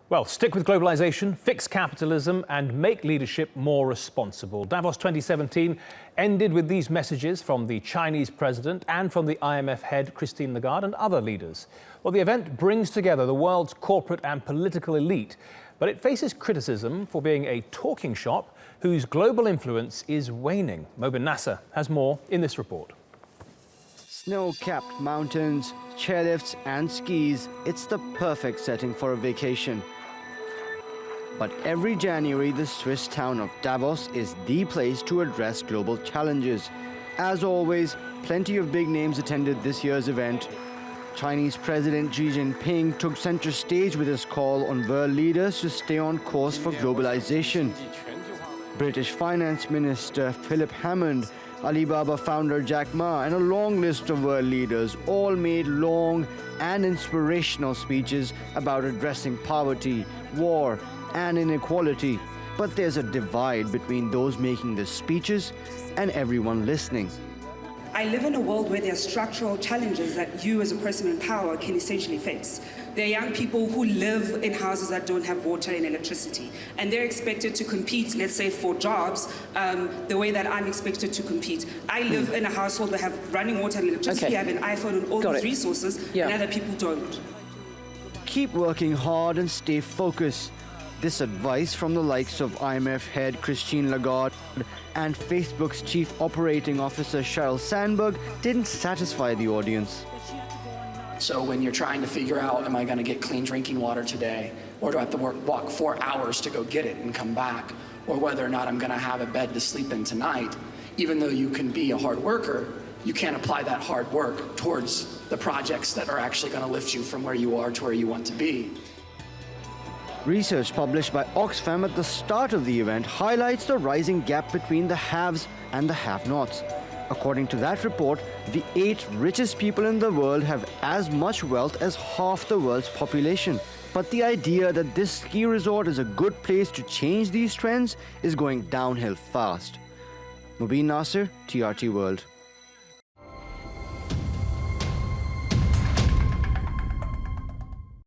Well, stick with globalisation, fix capitalism and make leadership more responsible. Davos 2017 ended with these messages from the Chinese president and from the IMF head Christine Lagarde and other leaders. Well, the event brings together the world's corporate and political elite, but it faces criticism for being a talking shop whose global influence is waning. Mobin Nasir has more in this report. Snow-capped mountains, chairlifts and skis, it's the perfect setting for a vacation. But every January, the Swiss town of Davos is the place to address global challenges. As always, plenty of big names attended this year's event. Chinese President Xi Jinping took center stage with his call on world leaders to stay on course for globalization. British Finance Minister Philip Hammond, Alibaba founder Jack Ma, and a long list of world leaders all made long and inspirational speeches about addressing poverty, war, and inequality. But there's a divide between those making the speeches and everyone listening. I live in a world where there are structural challenges that you as a person in power can essentially face. There are young people who live in houses that don't have water and electricity, and they're expected to compete, let's say, for jobs the way that I'm expected to compete. I live in a household that have running water and electricity, I have an iPhone and all these resources, and other people don't. Keep working hard and stay focused. This advice from the likes of IMF head Christine Lagarde and Facebook's chief operating officer Sheryl Sandberg didn't satisfy the audience. So when you're trying to figure out, am I going to get clean drinking water today, or do I have to walk 4 hours to go get it and come back, or whether or not I'm going to have a bed to sleep in tonight, even though you can be a hard worker, you can't apply that hard work towards the projects that are actually going to lift you from where you are to where you want to be. Research published by Oxfam at the start of the event highlights the rising gap between the haves and the have-nots. According to that report, the 8 richest people in the world have as much wealth as half the world's population. But the idea that this ski resort is a good place to change these trends is going downhill fast. Mobin Nasir, TRT World.